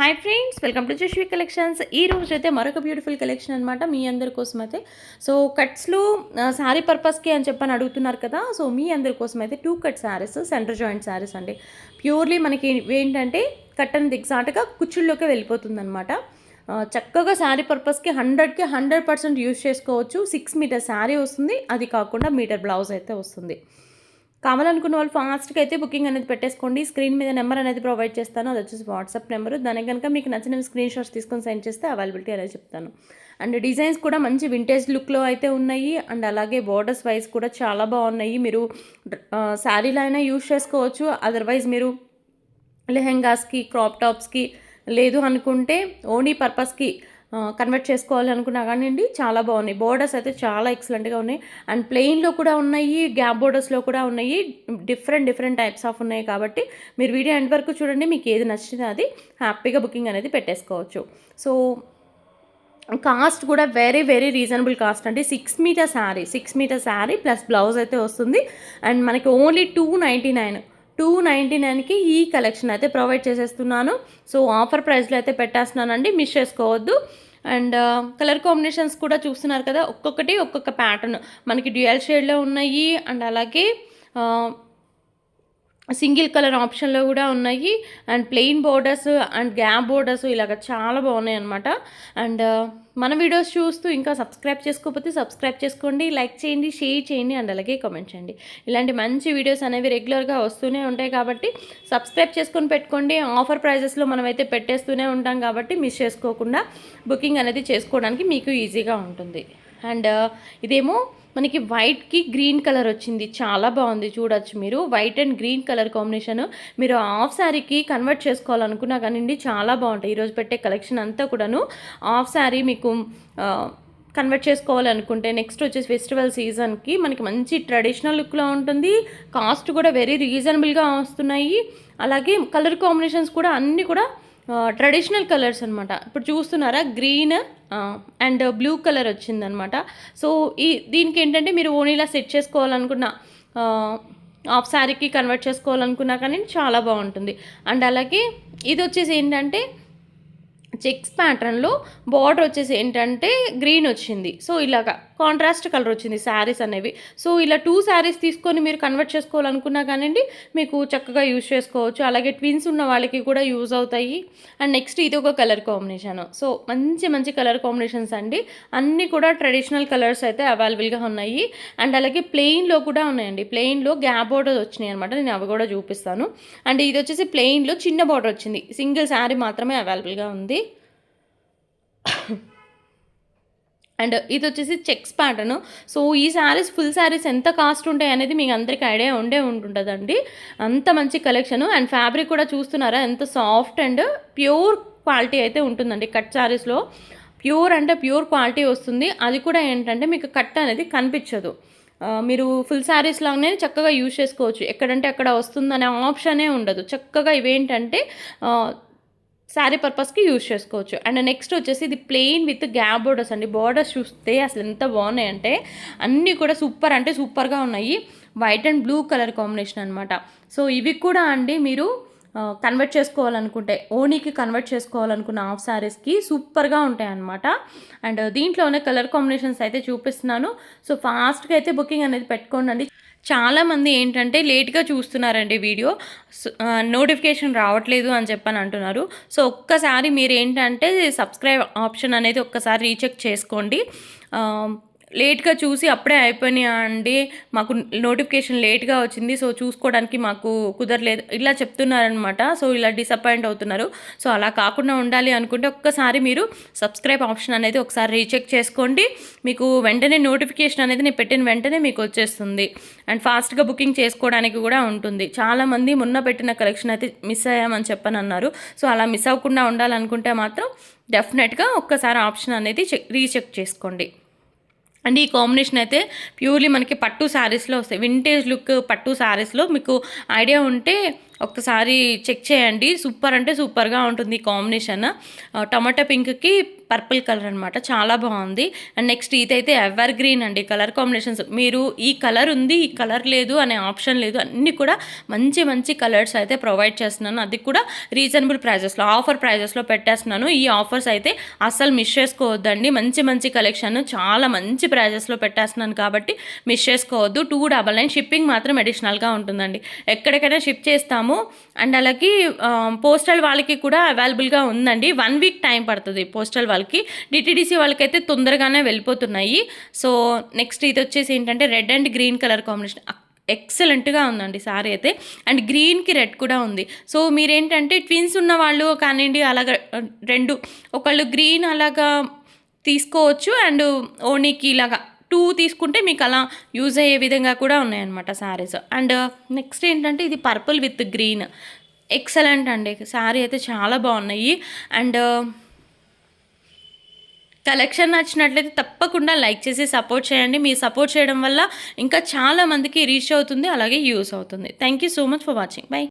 Hi friends, welcome to Jashvi collections. ఈ రోజు అయితే మరొక బ్యూటిఫుల్ కలెక్షన్ అనమాట మీ అందరి కోసం అయితే. సో కట్స్లో శారీ పర్పస్కి అని చెప్పని అడుగుతున్నారు కదా. సో మీ అందరి కోసం అయితే 2 cut saris, centre joint saris అండి. ప్యూర్లీ మనకి ఏంటంటే కట్ అనేది ఎగ్జాక్ట్గా కుచ్చుల్లోకి వెళ్ళిపోతుంది అనమాట. చక్కగా శారీ పర్పస్కి 100కి 100% యూజ్ చేసుకోవచ్చు. 6 మీటర్ శారీ వస్తుంది, అది కాకుండా మీటర్ బ్లౌజ్ అయితే వస్తుంది. కావాలనుకున్న వాళ్ళు ఫాస్ట్గా అయితే బుకింగ్ అనేది పెట్టేసుకోండి. స్క్రీన్ మీద నెంబర్ అనేది ప్రొవైడ్ చేస్తాను, అది వచ్చేసి వాట్సాప్ నెంబరు. దానికి కనుక మీకు నచ్చిన స్క్రీన్ షాట్స్ తీసుకొని సెండ్ చేస్తే అవైలబిలిటీ అనేది చెప్తాను. అండ్ డిజైన్స్ కూడా మంచి వింటేజ్ లుక్లో అయితే ఉన్నాయి. అండ్ అలాగే బోర్డర్స్ వైజ్ కూడా చాలా బాగున్నాయి. మీరు శారీలో అయినా యూజ్ చేసుకోవచ్చు, అదర్వైజ్ మీరు లెహెంగాస్కి, క్రాప్ టాప్స్కి, లేదు అనుకుంటే ఓనీ పర్పస్కి కన్వర్ట్ చేసుకోవాలి అనుకున్నా కానివ్వండి, చాలా బాగున్నాయి. బోర్డర్స్ అయితే చాలా ఎక్సలెంట్గా ఉన్నాయి. అండ్ ప్లెయిన్లో కూడా ఉన్నాయి, గ్యాప్ బోర్డర్స్లో కూడా ఉన్నాయి. డిఫరెంట్ టైప్స్ ఆఫ్ ఉన్నాయి. కాబట్టి మీరు వీడియో ఎండ్ వరకు చూడండి, మీకు ఏది నచ్చితే అది హ్యాపీగా బుకింగ్ అనేది పెట్టేసుకోవచ్చు. సో కాస్ట్ కూడా వెరీ రీజనబుల్ కాస్ట్ అండి. 6 మీటర్ శారీ ప్లస్ బ్లౌజ్ అయితే వస్తుంది. అండ్ మనకి ఓన్లీ 299కి ఈ కలెక్షన్ అయితే ప్రొవైడ్ చేసేస్తున్నాను. సో ఆఫర్ ప్రైస్లో అయితే పెట్టేస్తున్నానండి, మిస్ చేసుకోవద్దు. అండ్ కలర్ కాంబినేషన్స్ కూడా చూస్తున్నారు కదా, ఒక్కొక్క ప్యాటర్న్ మనకి డ్యూయల్ షేడ్లో ఉన్నాయి. అండ్ అలాగే సింగిల్ కలర్ ఆప్షన్లో కూడా ఉన్నాయి. And plain borders and gap borders ఇలాగ చాలా బాగున్నాయి అనమాట. అండ్ మన వీడియోస్ చూస్తూ ఇంకా సబ్స్క్రైబ్ చేసుకోకపోతే సబ్స్క్రైబ్ చేసుకోండి, లైక్ చేయండి, షేర్ చేయండి, అండ్ అలాగే కామెంట్ చేయండి. ఇలాంటి మంచి వీడియోస్ అనేవి రెగ్యులర్గా వస్తూనే ఉంటాయి కాబట్టి సబ్స్క్రైబ్ చేసుకొని పెట్టుకోండి. ఆఫర్ ప్రైజెస్లో మనమైతే పెట్టేస్తూనే ఉంటాం కాబట్టి మిస్ చేసుకోకుండా బుకింగ్ అనేది చేసుకోవడానికి మీకు ఈజీగా ఉంటుంది. అండ్ ఇదేమో మనకి వైట్కి గ్రీన్ కలర్ వచ్చింది, చాలా బాగుంది. చూడొచ్చు మీరు, white and green colour combination. మీరు హాఫ్ శారీకి కన్వర్ట్ చేసుకోవాలనుకున్నా కానీ చాలా బాగుంటాయి. ఈరోజు పెట్టే కలెక్షన్ అంతా కూడాను హాఫ్ శారీ మీకు కన్వర్ట్ చేసుకోవాలనుకుంటే, నెక్స్ట్ వచ్చేసి ఫెస్టివల్ సీజన్కి మనకి మంచి ట్రెడిషనల్ లుక్లో ఉంటుంది. కాస్ట్ కూడా వెరీ రీజనబుల్గా వస్తున్నాయి. అలాగే కలర్ కాంబినేషన్స్ కూడా అన్నీ కూడా ట్రెడిషనల్ కలర్స్ అనమాట. ఇప్పుడు చూస్తున్నారా, గ్రీన్ అండ్ బ్లూ కలర్ వచ్చిందనమాట. సో దీనికి ఏంటంటే మీరు ఓనీలా సెట్ చేసుకోవాలనుకున్న, హాఫ్ శారీకి కన్వర్ట్ చేసుకోవాలనుకున్నా కానీ చాలా బాగుంటుంది. అండ్ అలాగే ఇది వచ్చేసి ఏంటంటే చెక్స్ ప్యాటర్న్లో బార్డర్ వచ్చేసి ఏంటంటే గ్రీన్ వచ్చింది. సో ఇలాగా కాంట్రాస్ట్ కలర్ వచ్చింది శారీస్ అనేవి. సో ఇలా 2 శారీస్ తీసుకొని మీరు కన్వర్ట్ చేసుకోవాలనుకున్నా కానివ్వండి, మీకు చక్కగా యూజ్ చేసుకోవచ్చు. అలాగే ట్విన్స్ ఉన్న వాళ్ళకి కూడా యూజ్ అవుతాయి. అండ్ నెక్స్ట్ ఇది ఒక కలర్ కాంబినేషన్. సో మంచి కలర్ కాంబినేషన్స్ అండి. అన్నీ కూడా ట్రెడిషనల్ కలర్స్ అయితే అవైలబుల్గా ఉన్నాయి. అండ్ అలాగే ప్లెయిన్లో కూడా ఉన్నాయండి. ప్లెయిన్లో గ్యాప్ బోర్డర్ వచ్చినాయి అనమాట, నేను అవి కూడా చూపిస్తాను. అండ్ ఇది వచ్చేసి ప్లెయిన్లో చిన్న బోర్డర్ వచ్చింది, సింగిల్ శారీ మాత్రమే అవైలబుల్గా ఉంది. అండ్ ఇది వచ్చేసి చెక్స్ ప్యాటర్న్. సో ఈ శారీస్, ఫుల్ శారీస్ ఎంత కాస్ట్ ఉంటాయి అనేది మీకు అందరికీ ఐడియా ఉంటుందండి. అంత మంచి కలెక్షన్. అండ్ ఫ్యాబ్రిక్ కూడా చూస్తున్నారా, ఎంత సాఫ్ట్ అండ్ ప్యూర్ క్వాలిటీ అయితే ఉంటుందండి. కట్ శారీస్లో ప్యూర్ అంటే ప్యూర్ క్వాలిటీ వస్తుంది. అది కూడా ఏంటంటే మీకు కట్ అనేది కనిపించదు. మీరు ఫుల్ శారీస్ లాగానే చక్కగా యూజ్ చేసుకోవచ్చు. ఎక్కడంటే అక్కడ వస్తుందనే ఆప్షనే ఉండదు. చక్కగా ఇవేంటంటే శారీ పర్పస్కి యూజ్ చేసుకోవచ్చు. అండ్ నెక్స్ట్ వచ్చేసి ఇది ప్లెయిన్ విత్ గ్యాప్ బోర్డర్స్ అండి. బోర్డర్స్ చూస్తే అసలు ఎంత బాగున్నాయి అంటే అన్నీ కూడా సూపర్గా ఉన్నాయి. White and blue colour combination అనమాట. సో ఇవి కూడా అండి మీరు కన్వర్ట్ చేసుకోవాలనుకుంటే, ఓనీకి కన్వర్ట్ చేసుకోవాలనుకున్న హాఫ్ శారీస్కి సూపర్గా ఉంటాయి అన్నమాట. అండ్ దీంట్లోనే కలర్ కాంబినేషన్స్ అయితే చూపిస్తున్నాను. సో ఫాస్ట్గా అయితే బుకింగ్ అనేది పెట్టుకోండి. చాలామంది ఏంటంటే లేట్గా చూస్తున్నారండి వీడియో, నోటిఫికేషన్ రావట్లేదు అని చెప్పని అంటున్నారు. సో ఒక్కసారి మీరు ఏంటంటే సబ్స్క్రైబ్ ఆప్షన్ అనేది ఒక్కసారి రీచెక్ చేసుకోండి. లేట్గా చూసి అప్పుడే అయిపోయినాయా అండి, మాకు నోటిఫికేషన్ లేట్గా వచ్చింది, సో చూసుకోవడానికి మాకు కుదరలేదు, ఇలా చెప్తున్నారనమాట. సో ఇలా డిసప్పాయింట్ అవుతున్నారు. సో అలా కాకుండా ఉండాలి అనుకుంటే ఒక్కసారి మీరు సబ్స్క్రైబ్ ఆప్షన్ అనేది ఒకసారి రీచెక్ చేసుకోండి. మీకు వెంటనే నోటిఫికేషన్ అనేది నేను పెట్టిన వెంటనే మీకు వచ్చేస్తుంది. అండ్ ఫాస్ట్గా బుకింగ్ చేసుకోవడానికి కూడా ఉంటుంది. చాలామంది మొన్న పెట్టిన కలెక్షన్ అయితే మిస్ అయ్యామని చెప్పని అన్నారు. సో అలా మిస్ అవ్వకుండా ఉండాలనుకుంటే మాత్రం డెఫినెట్గా ఒక్కసారి ఆప్షన్ అనేది రీచెక్ చేసుకోండి. అండ్ ఈ కాంబినేషన్ అయితే ప్యూర్లీ మనకి పట్టు శారీస్లో వస్తాయి. వింటేజ్ లుక్ పట్టు శారీస్లో మీకు ఐడియా ఉంటే ఒక్కసారి చెక్ చేయండి. సూపర్ అంటే సూపర్గా ఉంటుంది ఈ కాంబినేషన్. టమాటా పింక్కి పర్పుల్ కలర్ అనమాట, చాలా బాగుంది. అండ్ నెక్స్ట్ ఇదైతే ఎవర్ గ్రీన్ అండి. కలర్ కాంబినేషన్స్ మీరు ఈ కలర్ ఉంది, ఈ కలర్ లేదు అనే ఆప్షన్ లేదు, అన్నీ కూడా మంచి మంచి కలర్స్ అయితే ప్రొవైడ్ చేస్తున్నాను. అది కూడా రీజనబుల్ ప్రైజెస్లో, ఆఫర్ ప్రైజెస్లో పెట్టేస్తున్నాను. ఈ ఆఫర్స్ అయితే అస్సలు మిస్ చేసుకోవద్దండి. మంచి మంచి కలెక్షన్ చాలా మంచి ప్రైజెస్లో పెట్టేస్తున్నాను కాబట్టి మిస్ చేసుకోవద్దు. 299 షిప్పింగ్ మాత్రం అడిషనల్గా ఉంటుందండి. ఎక్కడికైనా షిప్ చేస్తాము. అండ్ అలాగే పోస్టల్ వాళ్ళకి కూడా అవైలబుల్గా ఉందండి. 1 వీక్ టైం పడుతుంది పోస్టల్ వాళ్ళకి. డిటీడీసీ వాళ్ళకైతే తొందరగానే వెళ్ళిపోతున్నాయి. సో నెక్స్ట్ ఇది వచ్చేసి ఏంటంటే red and green colour combination ఎక్సలెంట్గా ఉందండి సారీ అయితే. అండ్ గ్రీన్కి రెడ్ కూడా ఉంది. సో మీరేంటంటే ట్విన్స్ ఉన్న వాళ్ళు కానివ్వండి, అలాగా రెండు ఒకళ్ళు గ్రీన్ అలాగా తీసుకోవచ్చు, అండ్ ఓనీకి ఇలాగా 2 తీసుకుంటే మీకు అలా యూజ్ అయ్యే విధంగా కూడా ఉన్నాయన్నమాట శారీస్. అండ్ నెక్స్ట్ ఏంటంటే ఇది పర్పుల్ విత్ గ్రీన్, ఎక్సలెంట్ అండి. శారీ అయితే చాలా బాగున్నాయి. అండ్ కలెక్షన్ నచ్చినట్లయితే తప్పకుండా లైక్ చేసి సపోర్ట్ చేయండి. మీరు సపోర్ట్ చేయడం వల్ల ఇంకా చాలా మందికి రీచ్ అవుతుంది, అలాగే యూస్ అవుతుంది. Thank you so much for watching. By.